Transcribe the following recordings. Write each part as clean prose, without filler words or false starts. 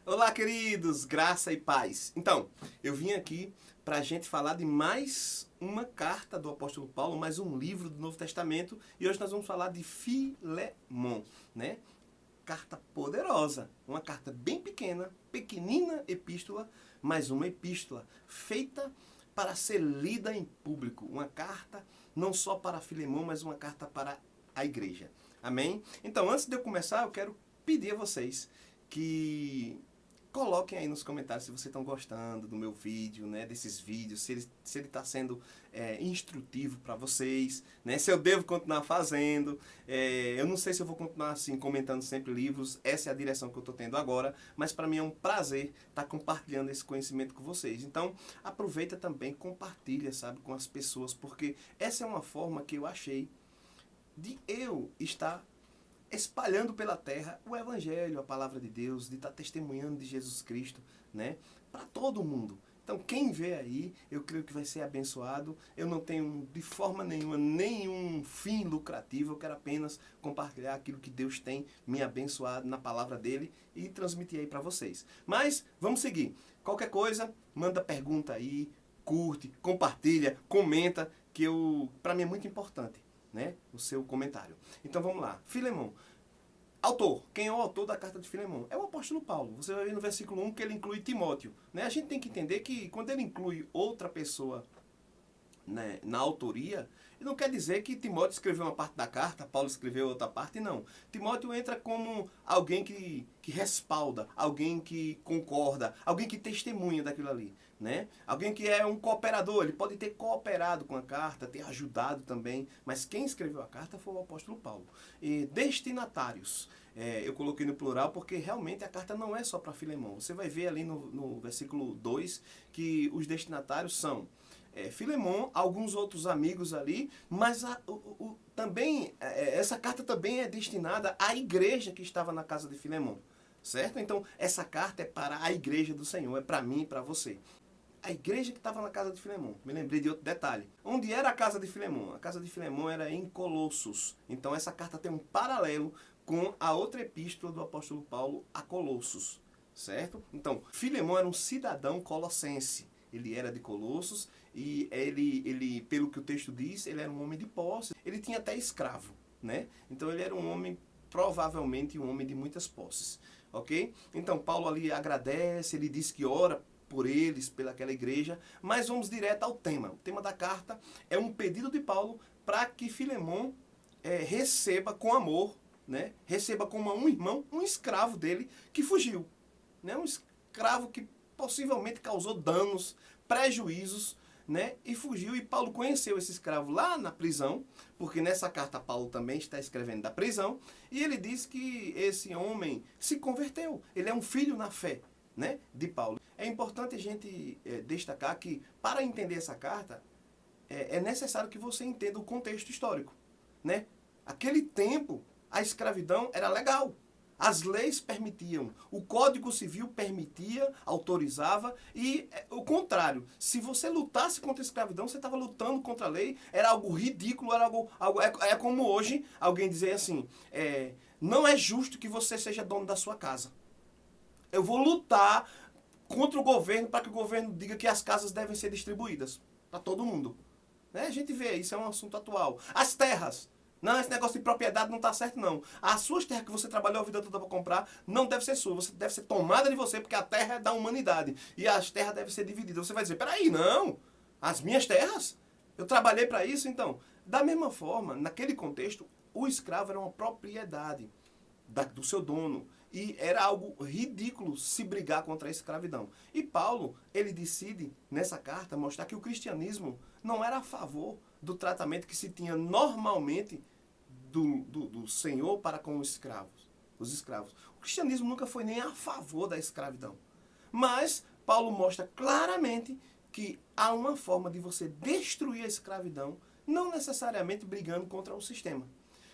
Olá, queridos, graça e paz. Então, eu vim aqui para a gente falar de mais uma carta do apóstolo Paulo, mais um livro do Novo Testamento, e hoje nós vamos falar de Filemon, né? Carta poderosa, uma carta bem pequena, pequenina epístola, mas uma epístola feita para ser lida em público, uma carta não só para Filemon, mas uma carta para a igreja. Amém? Então, antes de eu começar, eu quero pedir a vocês que coloquem aí nos comentários se vocês estão gostando do meu vídeo, né, desses vídeos, se ele está sendo instrutivo para vocês, né, se eu devo continuar fazendo. Eu não sei se eu vou continuar assim, comentando sempre livros, essa é a direção que eu estou tendo agora, mas para mim é um prazer estar compartilhando esse conhecimento com vocês. Então, aproveita também, compartilha, sabe, com as pessoas, porque essa é uma forma que eu achei de eu estar espalhando pela terra o Evangelho, a palavra de Deus, de estar testemunhando de Jesus Cristo, né, para todo mundo. Então, quem vê aí, eu creio que vai ser abençoado. Eu não tenho, de forma nenhuma, nenhum fim lucrativo. Eu quero apenas compartilhar aquilo que Deus tem me abençoado na palavra dele e transmitir aí para vocês. Mas, vamos seguir. Qualquer coisa, manda pergunta aí, curte, compartilha, comenta, que para mim é muito importante, né, o seu comentário. Então vamos lá. Filemon. Autor. Quem é o autor da carta de Filemon? É o apóstolo Paulo. Você vai ver no versículo 1 que ele inclui Timóteo, né? A gente tem que entender que quando ele inclui outra pessoa, né, na autoria, não quer dizer que Timóteo escreveu uma parte da carta, Paulo escreveu outra parte, não. Timóteo entra como alguém que respalda, alguém que concorda, alguém que testemunha daquilo ali, né? Alguém que é um cooperador, ele pode ter cooperado com a carta, ter ajudado também, mas quem escreveu a carta foi o apóstolo Paulo. E destinatários, eu coloquei no plural porque realmente a carta não é só para Filemon. Você vai ver ali no versículo 2 que os destinatários são Filemon, alguns outros amigos ali, mas também essa carta também é destinada à igreja que estava na casa de Filemon, certo? Então, essa carta é para a igreja do Senhor, é para mim e para você. A igreja que estava na casa de Filemon. Me lembrei de outro detalhe. Onde era a casa de Filemon? A casa de Filemon era em Colossos. Então, essa carta tem um paralelo com a outra epístola do apóstolo Paulo a Colossos, certo? Então, Filemon era um cidadão colossense. Ele era de Colossos e ele, pelo que o texto diz, ele era um homem de posse. Ele tinha até escravo, né? Então ele era um homem, provavelmente um homem de muitas posses, ok? Então Paulo ali agradece, ele diz que ora por eles, pelaquela igreja, mas vamos direto ao tema. O tema da carta é um pedido de Paulo para que Filemon receba com amor, né? Receba como um irmão, um escravo dele que fugiu, né? Um escravo que possivelmente causou danos, prejuízos, né? E fugiu. E Paulo conheceu esse escravo lá na prisão, porque nessa carta Paulo também está escrevendo da prisão, e ele diz que esse homem se converteu. Ele é um filho na fé, né, de Paulo. É importante a gente destacar que, para entender essa carta, é necessário que você entenda o contexto histórico, né? Aquele tempo, a escravidão era legal. As leis permitiam, o Código Civil permitia, autorizava, e o contrário, se você lutasse contra a escravidão, você estava lutando contra a lei, era algo ridículo, era algo é como hoje alguém dizer assim, não é justo que você seja dono da sua casa. Eu vou lutar contra o governo para que o governo diga que as casas devem ser distribuídas para todo mundo. Né? A gente vê, isso é um assunto atual. As terras. Não, esse negócio de propriedade não está certo, não. As suas terras que você trabalhou a vida toda para comprar não deve ser sua. Você deve ser tomada de você, porque a terra é da humanidade. E as terras devem ser divididas. Você vai dizer, peraí, não. As minhas terras? Eu trabalhei para isso, então. Da mesma forma, naquele contexto, o escravo era uma propriedade do seu dono. E era algo ridículo se brigar contra a escravidão. E Paulo, ele decide, nessa carta, mostrar que o cristianismo não era a favor do tratamento que se tinha normalmente do Senhor para com os escravos. O cristianismo nunca foi nem a favor da escravidão. Mas Paulo mostra claramente que há uma forma de você destruir a escravidão, não necessariamente brigando contra o sistema.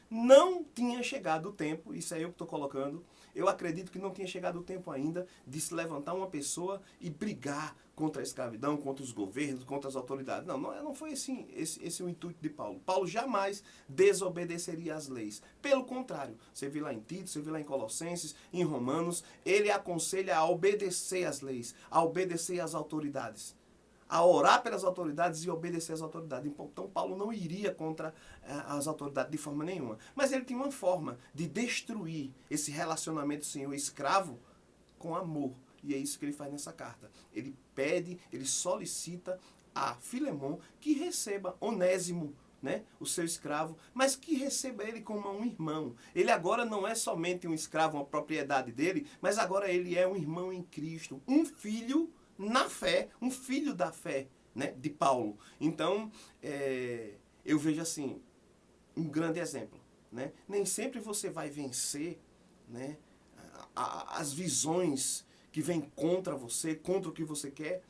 Não tinha chegado o tempo, isso é eu que estou colocando, eu acredito que não tinha chegado o tempo ainda de se levantar uma pessoa e brigar contra a escravidão, contra os governos, contra as autoridades. Não foi assim, esse o intuito de Paulo. Paulo jamais desobedeceria às leis. Pelo contrário, você vê lá em Tito, você vê lá em Colossenses, em Romanos, ele aconselha a obedecer às leis, a obedecer às autoridades, a orar pelas autoridades e obedecer às autoridades. Então Paulo não iria contra as autoridades de forma nenhuma. Mas ele tinha uma forma de destruir esse relacionamento senhor-escravo com amor. E é isso que ele faz nessa carta. Ele pede, ele solicita a Filemon que receba Onésimo, né, o seu escravo, mas que receba ele como um irmão. Ele agora não é somente um escravo, uma propriedade dele, mas agora ele é um irmão em Cristo, um filho na fé, um filho da fé, né, de Paulo. Então, eu vejo assim, um grande exemplo, né? Nem sempre você vai vencer, né, as visões que vêm contra você, contra o que você quer,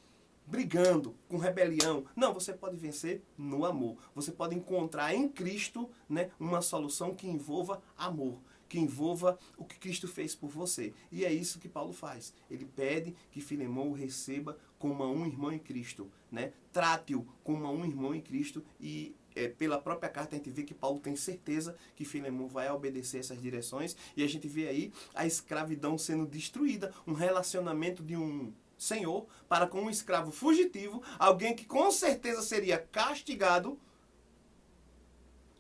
brigando, com rebelião. Não, você pode vencer no amor. Você pode encontrar em Cristo, né, uma solução que envolva amor, que envolva o que Cristo fez por você. E é isso que Paulo faz. Ele pede que Filemon o receba como um irmão em Cristo, né? Trate-o como um irmão em Cristo e pela própria carta a gente vê que Paulo tem certeza que Filemon vai obedecer essas direções e a gente vê aí a escravidão sendo destruída, um relacionamento de um senhor para com um escravo fugitivo, alguém que com certeza seria castigado,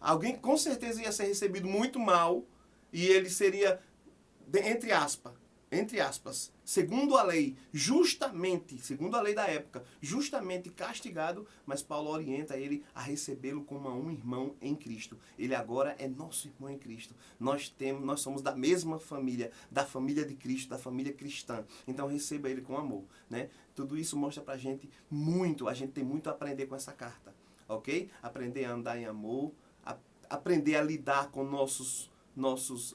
alguém que com certeza ia ser recebido muito mal, e ele seria, entre aspas, segundo a lei, justamente, segundo a lei da época, justamente castigado, mas Paulo orienta ele a recebê-lo como um irmão em Cristo. Ele agora é nosso irmão em Cristo. Nós somos da mesma família, da família de Cristo, da família cristã. Então receba ele com amor, né? Tudo isso mostra pra gente muito, a gente tem muito a aprender com essa carta, ok? Aprender a andar em amor, aprender a lidar com nossos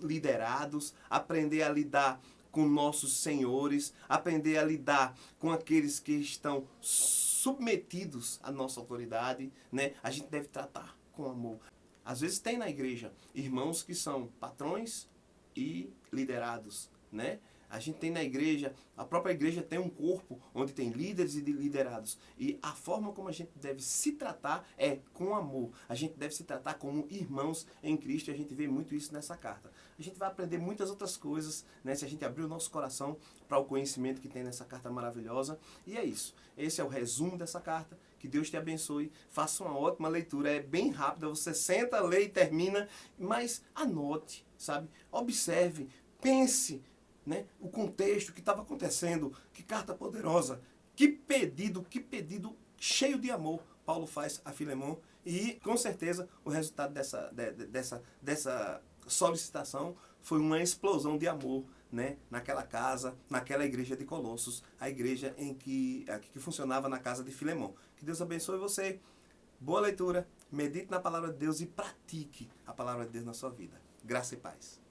liderados, aprender a lidar com nossos senhores, aprender a lidar com aqueles que estão submetidos à nossa autoridade, né? A gente deve tratar com amor. Às vezes tem na igreja irmãos que são patrões e liderados, né? A gente tem na igreja, a própria igreja tem um corpo onde tem líderes e liderados. E a forma como a gente deve se tratar é com amor. A gente deve se tratar como irmãos em Cristo e a gente vê muito isso nessa carta. A gente vai aprender muitas outras coisas, né, se a gente abrir o nosso coração para o conhecimento que tem nessa carta maravilhosa. E é isso. Esse é o resumo dessa carta. Que Deus te abençoe. Faça uma ótima leitura. É bem rápida. Você senta, lê e termina. Mas anote, sabe? Observe, pense, né, o contexto que estava acontecendo, que carta poderosa, que pedido cheio de amor Paulo faz a Filemon e com certeza o resultado dessa solicitação foi uma explosão de amor, né, naquela casa, naquela igreja de Colossos, a igreja que funcionava na casa de Filemon. Que Deus abençoe você, boa leitura, medite na palavra de Deus e pratique a palavra de Deus na sua vida. Graça e paz.